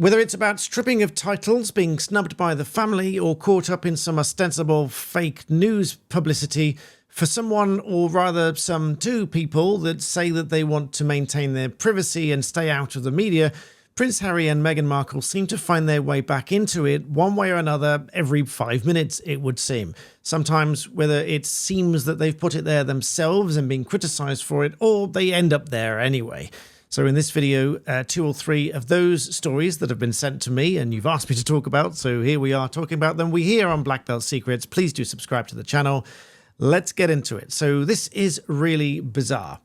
Whether it's about stripping of titles, being snubbed by the family, or caught up in some ostensible fake news publicity, for someone, or rather some two people that say that they want to maintain their privacy and stay out of the media, Prince Harry and Meghan Markle seem to find their way back into it one way or another every 5 minutes, it would seem. Sometimes whether it seems that they've put it there themselves and been criticised for it, or they end up there anyway. So in this video, 2 or 3 of those stories that have been sent to me and you've asked me to talk about, so here we are talking about them. We're here on Black Belt Secrets. Please do subscribe to the channel. Let's get into it. So this is really bizarre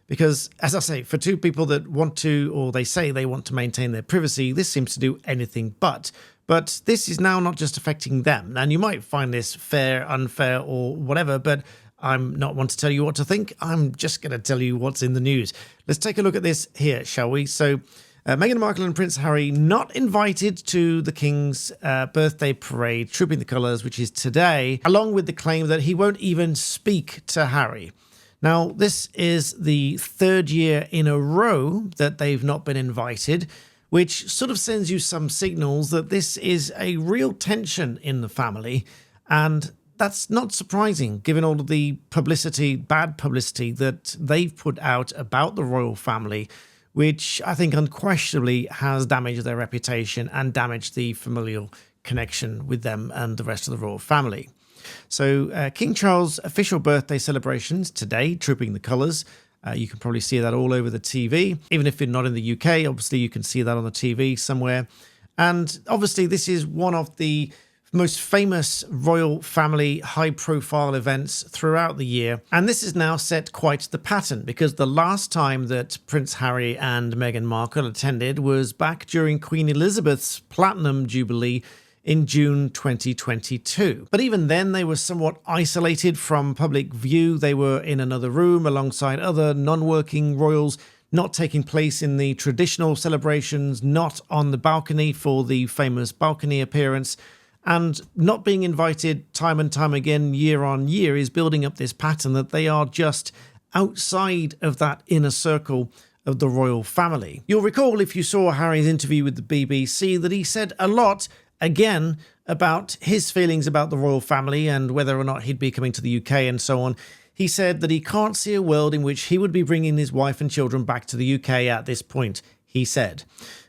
because, as I say, for two people that want to, or they say they want to maintain their privacy, this seems to do anything but. But this is now not just affecting them. And you might find this fair, unfair, or whatever, but I'm not one to tell you what to think. I'm just going to tell you what's in the news. Let's take a look at this here, shall we? So Meghan Markle and Prince Harry not invited to the King's birthday parade, Trooping the Colours, which is today, along with the claim that he won't even speak to Harry. Now, this is the 3rd year in a row that they've not been invited, which sort of sends you some signals that this is a real tension in the family. And that's not surprising, given all of the publicity, bad publicity, that they've put out about the royal family, which I think unquestionably has damaged their reputation and damaged the familial connection with them and the rest of the royal family. So King Charles' official birthday celebrations today, Trooping the Colours. You can probably see that all over the TV. Even if you're not in the UK, obviously you can see that on the TV somewhere. And obviously this is one of the most famous royal family high-profile events throughout the year. And this has now set quite the pattern, because the last time that Prince Harry and Meghan Markle attended was back during Queen Elizabeth's Platinum Jubilee in June 2022. But even then, they were somewhat isolated from public view. They were in another room alongside other non-working royals, not taking place in the traditional celebrations, not on the balcony for the famous balcony appearance. And not being invited time and time again, year on year, is building up this pattern that they are just outside of that inner circle of the royal family. You'll recall, if you saw Harry's interview with the BBC, that he said a lot, again, about his feelings about the royal family and whether or not he'd be coming to the UK and so on. He said that he can't see a world in which he would be bringing his wife and children back to the UK at this point, he said.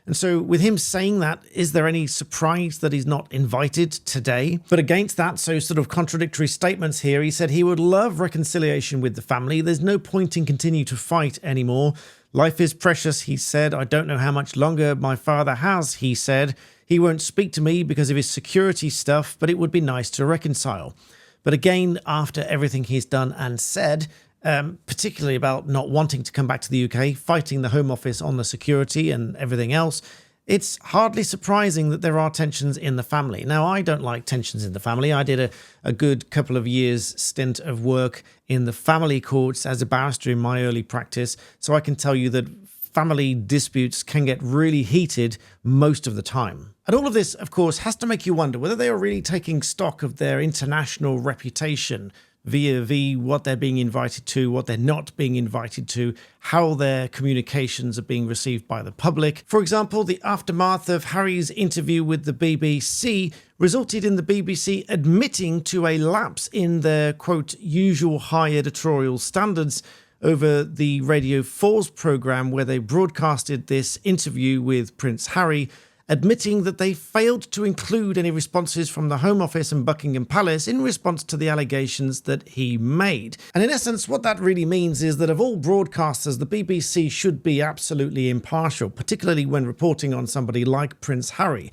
And so with him saying that, is there any surprise that he's not invited today? But against that, so sort of contradictory statements here, he said he would love reconciliation with the family. There's no point in continuing to fight anymore. Life is precious, he said. I don't know how much longer my father has, he said. He won't speak to me because of his security stuff, but it would be nice to reconcile. But again, after everything he's done and said, particularly about not wanting to come back to the UK, fighting the Home Office on the security and everything else, it's hardly surprising that there are tensions in the family. Now, I don't like tensions in the family. I did a good couple of years stint of work in the family courts as a barrister in my early practice, so I can tell you that family disputes can get really heated most of the time. And all of this, of course, has to make you wonder whether they are really taking stock of their international reputation via what they're being invited to, what they're not being invited to, how their communications are being received by the public. For example, the aftermath of Harry's interview with the BBC resulted in the BBC admitting to a lapse in their, quote, usual high editorial standards over the Radio 4's programme where they broadcasted this interview with Prince Harry, admitting that they failed to include any responses from the Home Office and Buckingham Palace in response to the allegations that he made. And in essence, what that really means is that of all broadcasters, the BBC should be absolutely impartial, particularly when reporting on somebody like Prince Harry.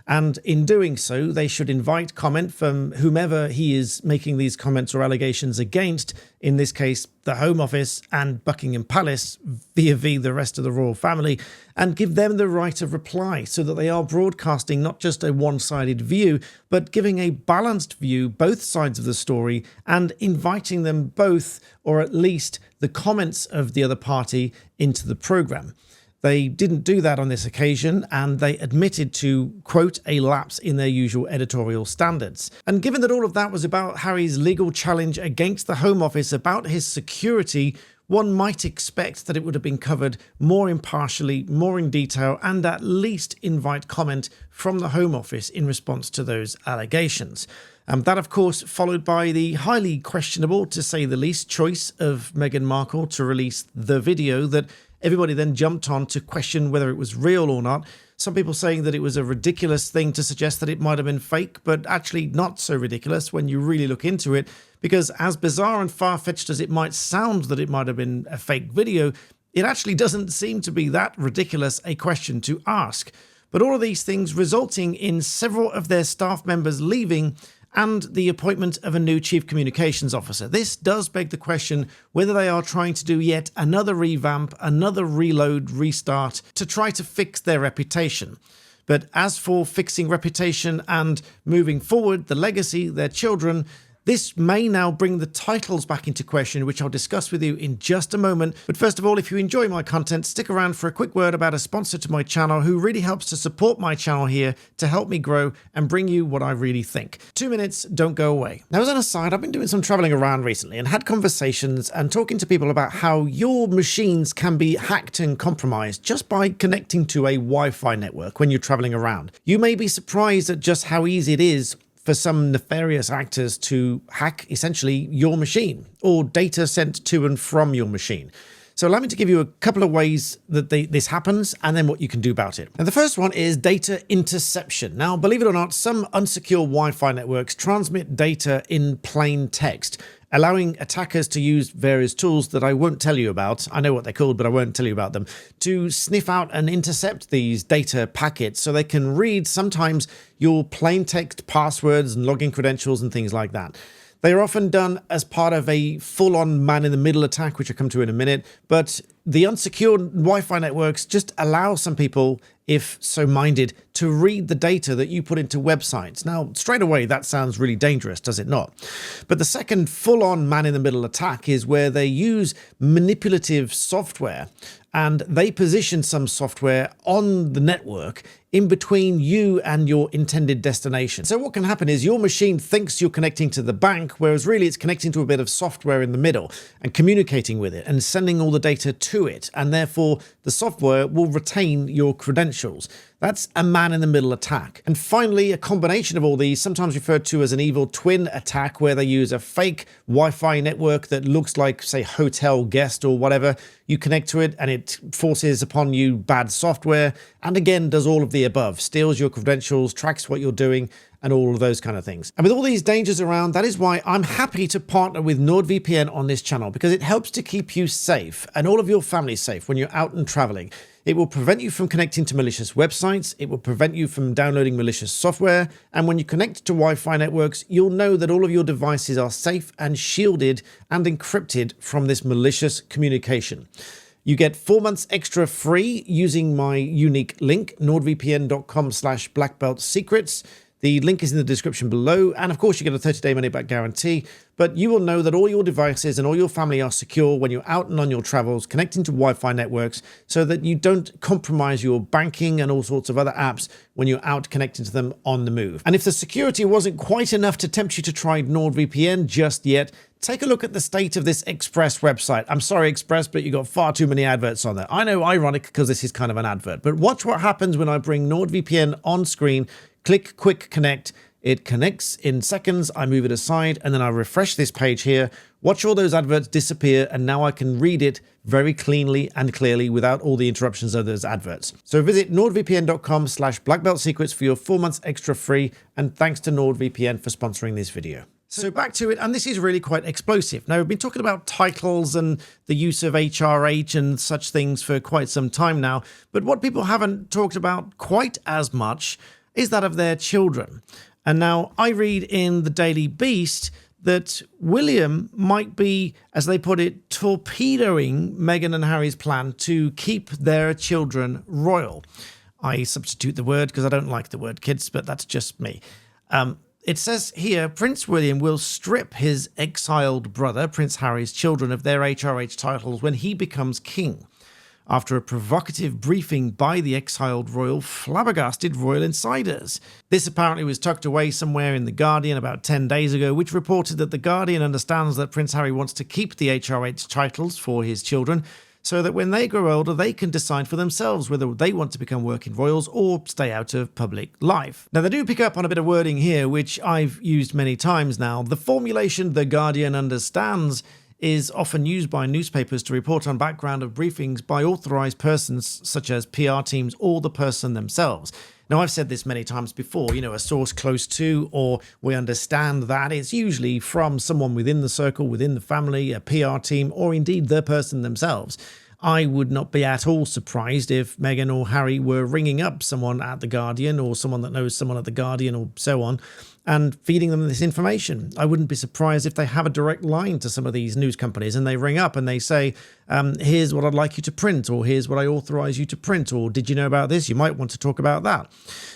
And in doing so, they should invite comment from whomever he is making these comments or allegations against, in this case, the Home Office and Buckingham Palace, via the rest of the royal family, and give them the right of reply so that they are broadcasting not just a one-sided view, but giving a balanced view, both sides of the story, and inviting them both, or at least the comments of the other party, into the programme. They didn't do that on this occasion, and they admitted to, quote, a lapse in their usual editorial standards. And given that all of that was about Harry's legal challenge against the Home Office about his security, one might expect that it would have been covered more impartially, more in detail, and at least invite comment from the Home Office in response to those allegations. That, of course, followed by the highly questionable, to say the least, choice of Meghan Markle to release the video that everybody then jumped on to question whether it was real or not. Some people saying that it was a ridiculous thing to suggest that it might have been fake, but actually not so ridiculous when you really look into it, because as bizarre and far-fetched as it might sound that it might have been a fake video, it actually doesn't seem to be that ridiculous a question to ask. But all of these things resulting in several of their staff members leaving and the appointment of a new chief communications officer. This does beg the question whether they are trying to do yet another revamp, another reload, restart to try to fix their reputation. But as for fixing reputation and moving forward, the legacy, their children, this may now bring the titles back into question, which I'll discuss with you in just a moment. But first of all, if you enjoy my content, stick around for a quick word about a sponsor to my channel who really helps to support my channel here to help me grow and bring you what I really think. 2 minutes, don't go away. Now, as an aside, I've been doing some traveling around recently and had conversations and talking to people about how your machines can be hacked and compromised just by connecting to a Wi-Fi network when you're traveling around. You may be surprised at just how easy it is for some nefarious actors to hack essentially your machine or data sent to and from your machine. So allow me to give you a couple of ways that this happens and then what you can do about it. And the first one is data interception. Now, believe it or not, some unsecure Wi-Fi networks transmit data in plain text, allowing attackers to use various tools that I won't tell you about. I know what they're called, but I won't tell you about them, to sniff out and intercept these data packets so they can read sometimes your plain text passwords and login credentials and things like that. They are often done as part of a full-on man-in-the-middle attack, which I'll come to in a minute, but the unsecured Wi-Fi networks just allow some people, if so minded, to read the data that you put into websites. Now, straight away, that sounds really dangerous, does it not? But the second full-on man-in-the-middle attack is where they use manipulative software and they position some software on the network in between you and your intended destination. So what can happen is your machine thinks you're connecting to the bank, whereas really it's connecting to a bit of software in the middle and communicating with it and sending all the data to it. And therefore the software will retain your credentials. That's a man-in-the-middle attack. And finally, a combination of all these, sometimes referred to as an evil twin attack, where they use a fake Wi-Fi network that looks like, say, hotel guest or whatever. You connect to it and it forces upon you bad software and again does all of the above, steals your credentials, tracks what you're doing, and all of those kind of things. And with all these dangers around, that is why I'm happy to partner with NordVPN on this channel, because it helps to keep you safe and all of your family safe when you're out and traveling. It will prevent you from connecting to malicious websites, it will prevent you from downloading malicious software, and when you connect to Wi-Fi networks, you'll know that all of your devices are safe and shielded and encrypted from this malicious communication. You get 4 months extra free using my unique link, nordvpn.com/blackbeltsecrets. The link is in the description below, and of course you get a 30-day money-back guarantee, but you will know that all your devices and all your family are secure when you're out and on your travels, connecting to Wi-Fi networks, so that you don't compromise your banking and all sorts of other apps when you're out connecting to them on the move. And if the security wasn't quite enough to tempt you to try NordVPN just yet, take a look at the state of this Express website. I'm sorry, Express, but you got far too many adverts on there. I know, ironic, because this is kind of an advert, but watch what happens when I bring NordVPN on screen. Click Quick Connect. It connects in seconds. I move it aside and then I refresh this page here. Watch all those adverts disappear, and now I can read it very cleanly and clearly without all the interruptions of those adverts. So visit nordvpn.com/blackbeltsecrets for your 4 months extra free, and thanks to NordVPN for sponsoring this video. So back to it, and this is really quite explosive. Now, we've been talking about titles and the use of HRH and such things for quite some time now, but what people haven't talked about quite as much is that of their children. And now I read in the Daily Beast that William might be, as they put it, torpedoing Meghan and Harry's plan to keep their children royal. I substitute the word because I don't like the word kids, but that's just me. It says here, Prince William will strip his exiled brother, Prince Harry's children, of their HRH titles when he becomes king. after a provocative briefing by the exiled royal flabbergasted royal insiders. This apparently was tucked away somewhere in The Guardian about 10 days ago, which reported that The Guardian understands that Prince Harry wants to keep the HRH titles for his children, so that when they grow older, they can decide for themselves whether they want to become working royals or stay out of public life. Now, they do pick up on a bit of wording here, which I've used many times now. The formulation "The Guardian understands" is often used by newspapers to report on background of briefings by authorized persons such as PR teams or the person themselves. Now, I've said this many times before, a source close to, or we understand that. It's usually from someone within the circle, within the family, a PR team, or indeed the person themselves. I would not be at all surprised if Meghan or Harry were ringing up someone at The Guardian or someone that knows someone at The Guardian or so on and feeding them this information. I wouldn't be surprised if they have a direct line to some of these news companies and they ring up and they say, here's what I'd like you to print, or here's what I authorize you to print, or did you know about this? You might want to talk about that.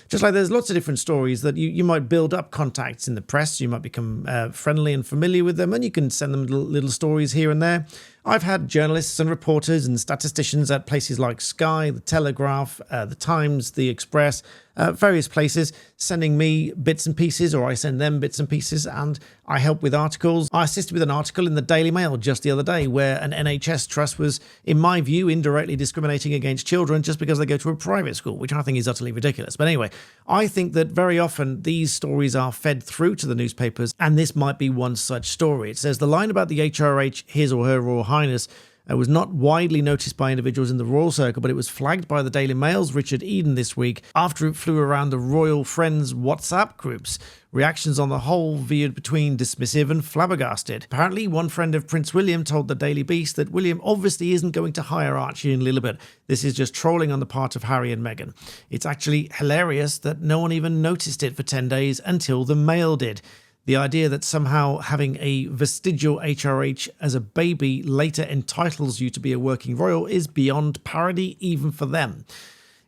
Just like there's lots of different stories that you might build up contacts in the press, you might become friendly and familiar with them, and you can send them little stories here and there. I've had journalists and reporters and statisticians at places like Sky, The Telegraph, The Times, The Express, various places sending me bits and pieces, or I send them bits and pieces, and I help with articles. I assisted with an article in the Daily Mail just the other day where an NHS trust was, in my view, indirectly discriminating against children just because they go to a private school, which I think is utterly ridiculous. But anyway, I think that very often these stories are fed through to the newspapers, and this might be one such story. It says the line about the HRH, His or Her Royal Highness, was not widely noticed by individuals in the royal circle, but it was flagged by the Daily Mail's Richard Eden this week after it flew around the Royal Friends WhatsApp groups. Reactions on the whole veered between dismissive and flabbergasted. Apparently, one friend of Prince William told the Daily Beast that William obviously isn't going to hire Archie and Lilibet. This is just trolling on the part of Harry and Meghan. It's actually hilarious that no one even noticed it for 10 days until the Mail did. The idea that somehow having a vestigial HRH as a baby later entitles you to be a working royal is beyond parody even for them.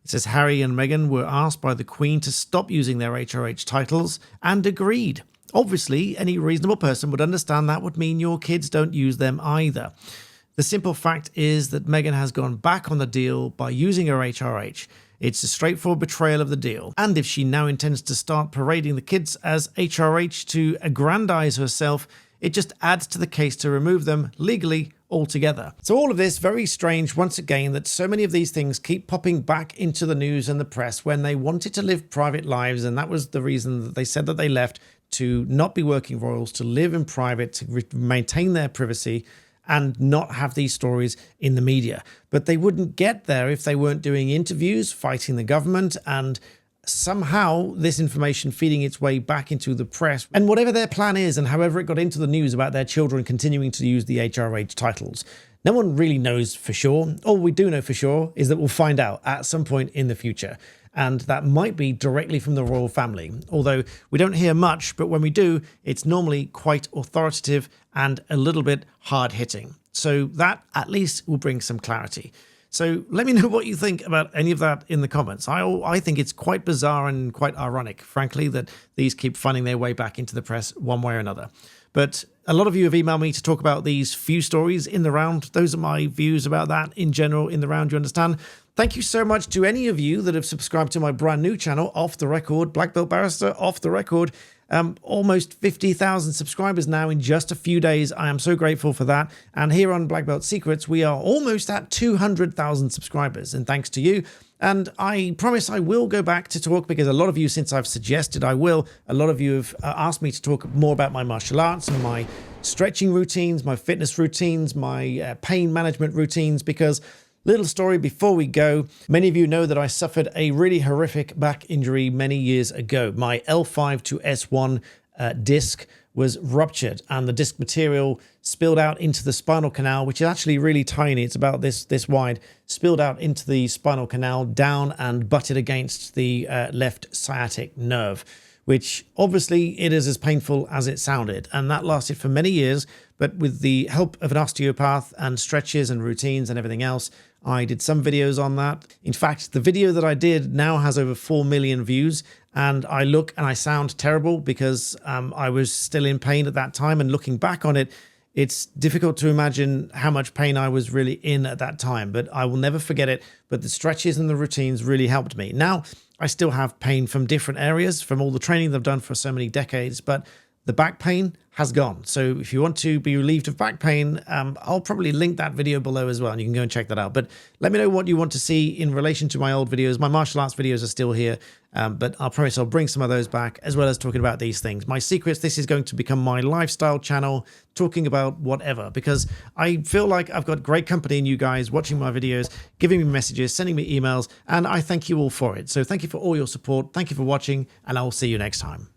It says Harry and Meghan were asked by the Queen to stop using their HRH titles and agreed. Obviously, any reasonable person would understand that would mean your kids don't use them either. The simple fact is that Meghan has gone back on the deal by using her HRH. It's a straightforward betrayal of the deal. And if she now intends to start parading the kids as HRH to aggrandize herself, it just adds to the case to remove them legally altogether. So all of this very strange once again that so many of these things keep popping back into the news and the press when they wanted to live private lives, and that was the reason that they said that they left, to not be working royals, to live in private, to maintain their privacy and not have these stories in the media. But they wouldn't get there if they weren't doing interviews, fighting the government, and somehow this information feeding its way back into the press. And whatever their plan is, and however it got into the news about their children continuing to use the HRH titles, no one really knows for sure. All we do know for sure is that we'll find out at some point in the future. And that might be directly from the royal family. Although we don't hear much, but when we do, it's normally quite authoritative and a little bit hard-hitting. So that at least will bring some clarity. So let me know what you think about any of that in the comments. I think it's quite bizarre and quite ironic, frankly, that these keep finding their way back into the press one way or another. But a lot of you have emailed me to talk about these few stories in the round. Those are my views about that in general in the round, you understand? Thank you so much to any of you that have subscribed to my brand new channel, Off the Record, Black Belt Barrister, Off the Record. Almost 50,000 subscribers now in just a few days. I am so grateful for that. And here on Black Belt Secrets, we are almost at 200,000 subscribers. And thanks to you. And I promise I will go back to talk, because a lot of you, since I've suggested I will, a lot of you have asked me to talk more about my martial arts and my stretching routines, my fitness routines, my pain management routines, because little story before we go. Many of you know that I suffered a really horrific back injury many years ago. My L5 to S1 disc was ruptured, and the disc material spilled out into the spinal canal, which is actually really tiny. It's about this wide, spilled out into the spinal canal, down and butted against the left sciatic nerve, which obviously it is as painful as it sounded. And that lasted for many years, but with the help of an osteopath and stretches and routines and everything else, I did some videos on that. In fact, the video that I did now has over 4 million views, and I look and I sound terrible because I was still in pain at that time. And looking back on it, It's difficult to imagine how much pain I was really in at that time, but I will never forget it. But the stretches and the routines really helped me. Now, I still have pain from different areas, from all the training that I've done for so many decades, but the back pain has gone. So if you want to be relieved of back pain, I'll probably link that video below as well, and you can go and check that out. But let me know what you want to see in relation to my old videos. My martial arts videos are still here, but I promise I'll bring some of those back, as well as talking about these things. My secrets, this is going to become my lifestyle channel, talking about whatever, because I feel like I've got great company in you guys watching my videos, giving me messages, sending me emails, and I thank you all for it. So thank you for all your support. Thank you for watching, and I'll see you next time.